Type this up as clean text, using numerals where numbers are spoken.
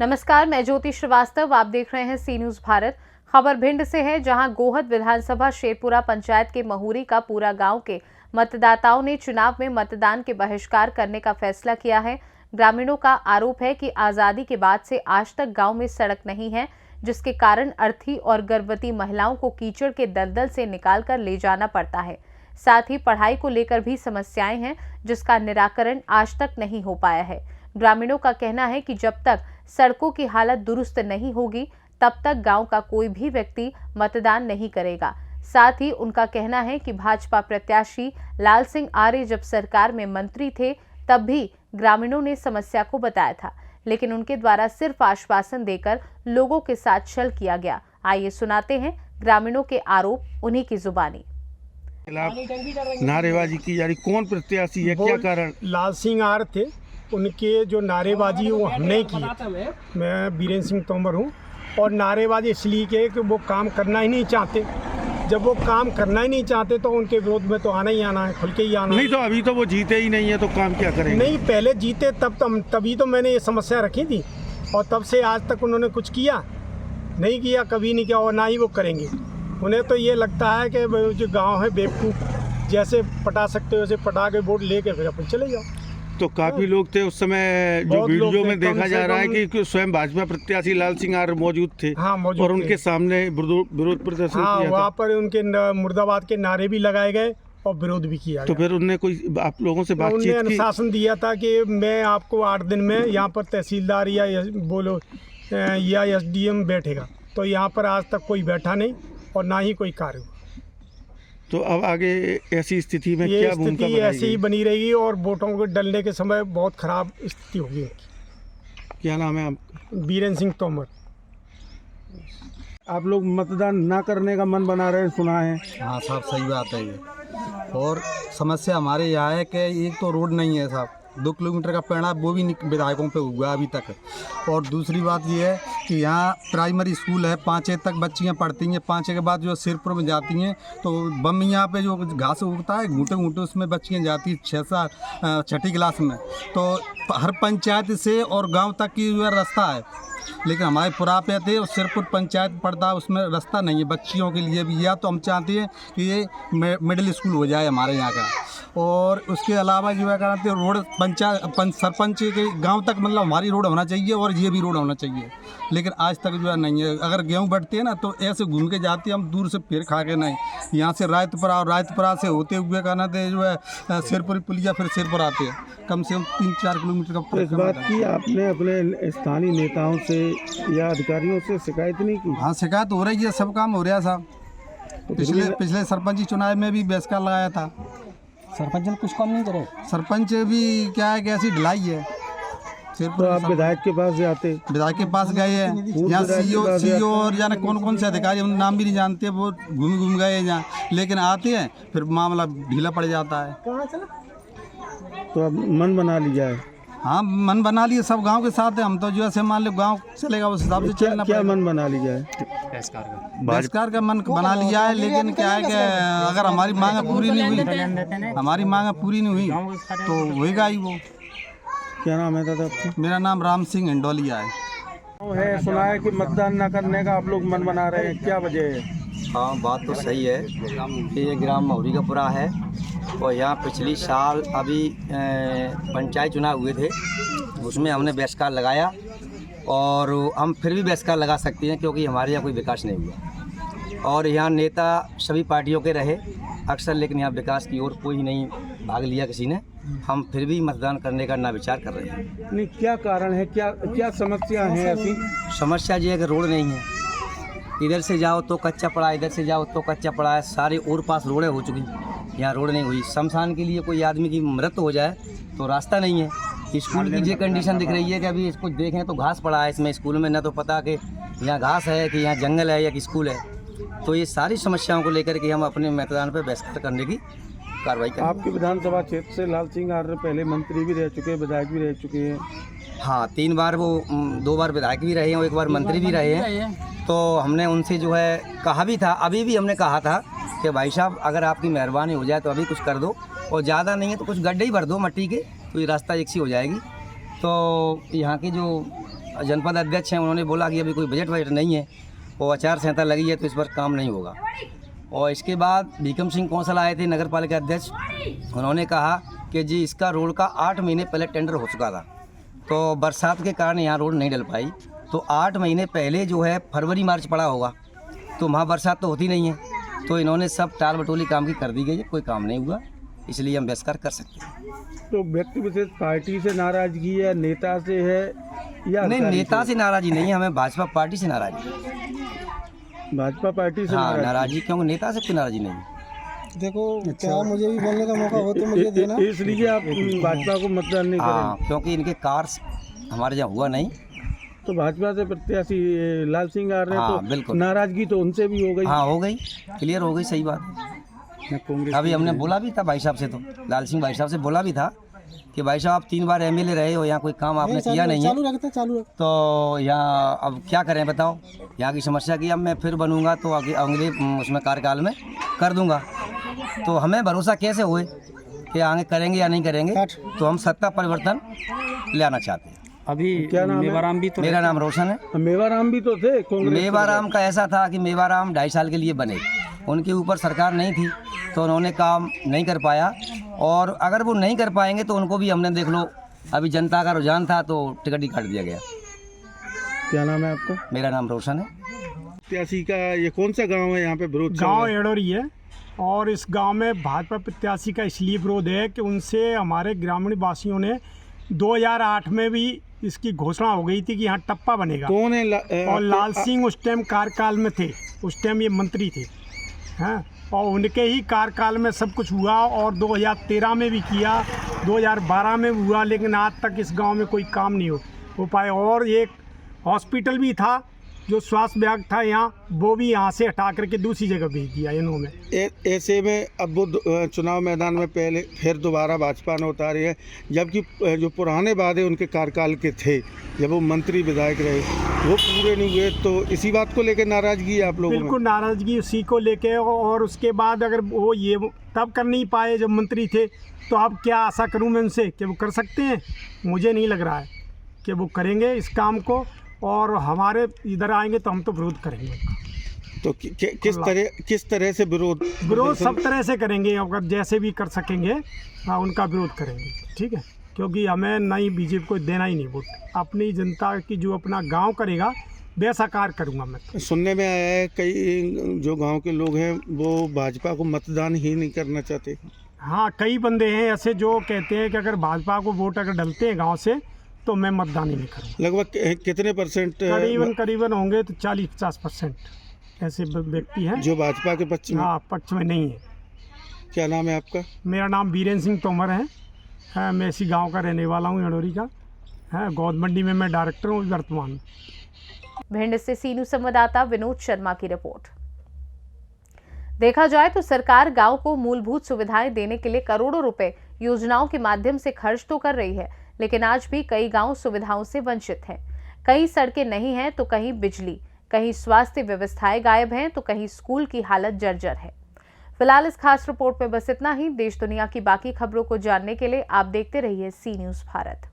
नमस्कार, मैं ज्योति श्रीवास्तव। आप देख रहे हैं सी न्यूज भारत। खबर भिंड से है, जहां गोहद विधानसभा शेरपुरा पंचायत के महूरी का पूरा गांव के मतदाताओं ने चुनाव में मतदान के बहिष्कार करने का फैसला किया है। ग्रामीणों का आरोप है कि आजादी के बाद से आज तक गांव में सड़क नहीं है, जिसके कारण अर्थी और गर्भवती महिलाओं को कीचड़ के दलदल से निकालकर ले जाना पड़ता है। साथ ही पढ़ाई को लेकर भी समस्याएं हैं, जिसका निराकरण आज तक नहीं हो पाया है। ग्रामीणों का कहना है कि जब तक सड़कों की हालत दुरुस्त नहीं होगी, तब तक गांव का कोई भी व्यक्ति मतदान नहीं करेगा। साथ ही उनका कहना है कि भाजपा प्रत्याशी लाल सिंह आर्य जब सरकार में मंत्री थे, तब भी ग्रामीणों ने समस्या को बताया था, लेकिन उनके द्वारा सिर्फ आश्वासन देकर लोगों के साथ छल किया गया। आइए सुनाते हैं ग्रामीणों के आरोप उन्हीं की जुबानी। नारेबाजी की जा रही, कौन प्रत्याशी है, क्या कारण? लाल सिंह आर्य थे, उनके जो नारेबाजी वो हमने की। मैं वीरेंद्र सिंह तोमर हूँ, और नारेबाजी इसलिए की कि वो काम करना ही नहीं चाहते। जब वो काम करना ही नहीं चाहते तो उनके विरोध में तो आना ही आना है, खुल के ही आना। नहीं तो अभी तो वो जीते ही नहीं है, तो काम क्या करेंगे? नहीं, पहले जीते तभी तो मैंने ये समस्या रखी थी, और तब से आज तक उन्होंने कुछ किया नहीं किया, कभी नहीं किया, और ना ही वो करेंगे। उन्हें तो ये लगता है कि जो गाँव है बेवकूफ़, जैसे पटा सकते हो वैसे पटा के वोट लेके फिर अपन चले जाओ। तो काफी लोग थे उस समय, जो वीडियो में देखा जा रहा है कि स्वयं भाजपा प्रत्याशी लाल सिंह आर्य मौजूद थे। हाँ, मौजूद और उनके सामने विरोध प्रदर्शन हाँ, किया वहाँ पर उनके मुर्दाबाद के नारे भी लगाए गए और विरोध भी किया तो गया। फिर उनने कोई आप लोगों से बातचीत की? उन्होंने अनुशासन दिया था कि मैं आपको 8 दिन में यहाँ पर तहसीलदार या SDM बैठेगा, तो यहाँ पर आज तक कोई बैठा नहीं और ना ही कोई कार्य हुआ। तो अब आगे ऐसी स्थिति में ये क्या भूमिका स्थिति ऐसी ही बनी रहेगी, और वोटों को डलने के समय बहुत खराब स्थिति होगी। क्या नाम है आप? वीरेंद्र सिंह तोमर। आप लोग मतदान ना करने का मन बना रहे हैं, सुना है? हाँ साहब, सही बात है ये। और समस्या हमारे यहाँ है कि एक तो रोड नहीं है साहब, 2 किलोमीटर का पेड़ा वो भी विधायकों पे हुआ अभी तक। और दूसरी बात ये है कि यहाँ प्राइमरी स्कूल है, 5 तक बच्चियाँ पढ़ती हैं। 5 के बाद जो सिरपुर में जाती हैं तो बम यहाँ पे जो घास उगता है घूंटे घूंटे, उसमें बच्चियाँ जाती 6ठी क्लास में। तो हर पंचायत से और गांव तक की जो रास्ता है, लेकिन हमारे पुरा पे थे और सिरपुर पंचायत पड़ता है, उसमें रास्ता नहीं है बच्चियों के लिए भी। या तो हम चाहते हैं कि ये मिडिल स्कूल हो जाए हमारे यहाँ का, और उसके अलावा जो है कहते हैं रोड सरपंच के गांव तक मतलब हमारी रोड होना चाहिए, और ये भी रोड होना चाहिए, लेकिन आज तक जो है नहीं है। अगर गेहूँ बढ़ते हैं ना तो ऐसे घूम के जाते हैं हम, दूर से फिर खा के नहीं, यहाँ से रायतपुरा और रायतपुरा से होते हुए कहना थे जो है सिरपुर पुलिया, फिर सिरपुर आते हैं, कम से कम 3-4 किलोमीटर का। इस बात की आपने अपने स्थानीय नेताओं से या अधिकारियों से शिकायत नहीं की? हाँ, शिकायत हो रही है, सब काम हो रहा है साहब। पिछले सरपंची चुनाव में भी बहिष्कार लगाया था। सरपंच ने कुछ काम नहीं करे। सरपंच भी क्या है कि ऐसी ढिलाई है। तो आप विधायक के पास जाते? विधायक के पास गए हैं, यहाँ सीओ और जाने कौन से अधिकारी, हम नाम भी नहीं जानते, वो घूम गए हैं यहाँ, लेकिन आते हैं फिर मामला ढीला पड़ जाता है। तो अब मन बना लिया है? हाँ, मन बना लिए, सब गांव के साथ है। हम तो जो ऐसे मान लो गांव चलेगा उस हिसाब से चलना। क्या मन बना लिया है? बहिष्कार का मन बना लिया है, लेकिन क्या है कि अगर हमारी मांग पूरी नहीं हुई तो होएगा ही वो। क्या नाम है दादा आपका? मेरा नाम राम सिंह हिंडोलिया है। सुना है कि मतदान न करने का आप लोग मन बना रहे हैं, क्या वजह है? हाँ, बात तो सही है कि ये ग्राम महूरी का पुरा है, और यहाँ पिछली साल अभी पंचायत चुनाव हुए थे, उसमें हमने बहिष्कार लगाया, और हम फिर भी बहिष्कार लगा सकते हैं क्योंकि हमारे यहाँ कोई विकास नहीं हुआ। और यहाँ नेता सभी पार्टियों के रहे अक्सर, लेकिन यहाँ विकास की ओर कोई नहीं भाग लिया किसी ने। हम फिर भी मतदान करने का ना विचार कर रहे हैं। नहीं, क्या कारण है, क्या समस्या है ऐसी? समस्या ये है कि रोड नहीं है, इधर से जाओ तो कच्चा पड़ा है, इधर से जाओ तो कच्चा पड़ा है, सारे और पास रोडें हो चुकी, यहाँ रोड नहीं हुई। शमशान के लिए कोई आदमी की मृत्यु हो जाए तो रास्ता नहीं है। स्कूल की ये कंडीशन दिख रही है कि अभी इसको देखें तो घास पड़ा है इसमें स्कूल में, ना तो पता कि यहाँ घास है कि यहाँ जंगल है या कि स्कूल है। तो ये सारी समस्याओं को लेकर के हम अपने मतदान पर बहिष्कार करने की कार्रवाई करें। आपके विधानसभा क्षेत्र से लाल सिंह आर्य पहले मंत्री भी रह चुके हैं, विधायक भी रह चुके हैं। हाँ, 3 बार वो 2 बार विधायक भी रहे हैं और 1 बार मंत्री भी रहे हैं। तो हमने उनसे जो है कहा भी था, अभी भी हमने कहा था कि भाई साहब अगर आपकी मेहरबानी हो जाए तो अभी कुछ कर दो, और ज़्यादा नहीं है तो कुछ गड्ढे ही भर दो मट्टी के, तो ये रास्ता एक सी हो जाएगी। तो यहाँ के जो जनपद अध्यक्ष हैं, उन्होंने बोला कि अभी कोई बजट नहीं है और आचार संहिता लगी है तो इस पर काम नहीं होगा। और इसके बाद भीकम सिंह कौंसल आए थे नगर पालिका अध्यक्ष, उन्होंने कहा कि जी इसका रोड का 8 महीने पहले टेंडर हो चुका था, तो बरसात के कारण यहाँ रोड नहीं डल पाई। तो 8 महीने पहले जो है फरवरी मार्च पड़ा होगा, तो वहाँ बरसात तो होती नहीं है, तो इन्होंने सब टाल बटोली काम की कर दी गई है, कोई काम नहीं हुआ, इसलिए हम बहिष्कार कर सकते हैं। तो व्यक्ति विशेष पार्टी से नाराजगी है, नेता से है या नहीं, नेता से नाराजी नहीं है, हमें भाजपा पार्टी से नाराजी है। भाजपा पार्टी से हाँ, नाराजी क्योंकि नेता से कोई नाराजी नहीं है। देखो क्या मुझे भी बोलने का मौका हो तो मुझे देना। इसलिए आप भाजपा को मतदान नहीं हाँ, करेंगे? क्योंकि इनके कार्य हमारे यहाँ हुआ नहीं। तो भाजपा से प्रत्याशी लाल सिंह आ रहे हैं, हाँ, तो बिल्कुल। नाराजगी तो उनसे भी हो गई। हाँ, हो गई, क्लियर हो गई, सही बात है। अभी हमने बोला भी था भाई साहब से, तो लाल सिंह भाई साहब से बोला भी था कि भाई साहब आप 3 बार एमएलए रहे हो, यहाँ कोई काम आपने किया नहीं है, तो यहाँ अब क्या करें बताओ, यहाँ की समस्या की अब मैं फिर बनूंगा तो अगले उसमें कार्यकाल में कर दूंगा। तो हमें भरोसा कैसे हुए कि आगे करेंगे या नहीं करेंगे, तो हम सत्ता परिवर्तन लाना चाहते हैं। अभी क्या नाम है? मेवाराम भी तो मेरा नाम रोशन है। मेवाराम भी तो थे कांग्रेस। मेवाराम का ऐसा था कि मेवाराम 2.5 साल के लिए बने, उनके ऊपर सरकार नहीं थी तो उन्होंने काम नहीं कर पाया, और अगर वो नहीं कर पाएंगे तो उनको भी हमने देख लो, अभी जनता का रुझान था तो टिकट ही काट दिया गया। क्या नाम है आपका? मेरा नाम रोशन है। प्रत्याशी का ये कौन सा गांव है यहाँ पे विरोध चल रहा गांव है? एडोरी है, और इस गांव में भाजपा प्रत्याशी का इसलिए विरोध है कि उनसे हमारे ग्रामीण वासियों ने 2008 में भी इसकी घोषणा हो गई थी कि यहाँ टप्पा बनेगा, कौन है और लाल सिंह उस टाइम कार्यकाल में थे, उस टाइम ये मंत्री थे, हैं, और उनके ही कार्यकाल में सब कुछ हुआ, और 2013 में भी किया, 2012 में भी हुआ, लेकिन आज तक इस गांव में कोई काम नहीं हो पाया। और एक हॉस्पिटल भी था जो स्वास्थ्य विभाग था यहाँ, वो भी यहाँ से हटा करके दूसरी जगह भेज दिया इन्होंने। ऐसे में अब वो चुनाव मैदान में पहले फिर दोबारा भाजपा ने उतारे हैं, जबकि जो पुराने वादे उनके कार्यकाल के थे, जब वो मंत्री विधायक रहे, वो पूरे नहीं हुए, तो इसी बात को लेकर नाराजगी है आप लोगों में? बिल्कुल नाराजगी उसी को लेके, और उसके बाद अगर वो ये तब कर नहीं पाए जब मंत्री थे, तो अब क्या आशा करूं मैं उनसे कि वो कर सकते हैं? मुझे नहीं लग रहा है कि वो करेंगे इस काम को, और हमारे इधर आएंगे तो हम तो विरोध करेंगे। तो किस तरह से विरोध सब तरह से करेंगे, अगर जैसे भी कर सकेंगे उनका विरोध करेंगे, ठीक है, क्योंकि हमें नई बीजेपी को देना ही नहीं वोट, अपनी जनता की जो अपना गांव करेगा वैसा कार्य करूंगा मैं। सुनने में आया है कई जो गांव के लोग हैं वो भाजपा को मतदान ही नहीं करना चाहते। हाँ, कई बंदे हैं ऐसे जो कहते हैं कि अगर भाजपा को वोट अगर डलते हैं गांव से तो मैं मतदान ही नहीं करूँगा। लगभग कितने परसेंट? करीबन होंगे तो 40-50% ऐसे व्यक्ति हैं जो भाजपा के पक्ष में? हाँ, पक्ष में नहीं है। क्या नाम है आपका? मेरा नाम वीरेंद्र सिंह तोमर है, मैं इसी गांव का रहने वाला हूं, एडोरी का है। गौद मंडी में मैं डायरेक्टर हूं वर्तमान। भिंड से सी न्यूज़ संवाददाता विनोद शर्मा की रिपोर्ट। देखा जाए तो सरकार गांव को मूलभूत सुविधाएं देने के लिए करोड़ों रुपए योजनाओं के माध्यम से खर्च तो कर रही है, लेकिन आज भी कई गांव सुविधाओं से वंचित हैं। कहीं सड़कें नहीं हैं तो कहीं बिजली, कहीं स्वास्थ्य व्यवस्थाएं गायब हैं तो कहीं स्कूल की हालत जर्जर है। फिलहाल इस खास रिपोर्ट में बस इतना ही। देश दुनिया की बाकी खबरों को जानने के लिए आप देखते रहिए सी न्यूज़ भारत।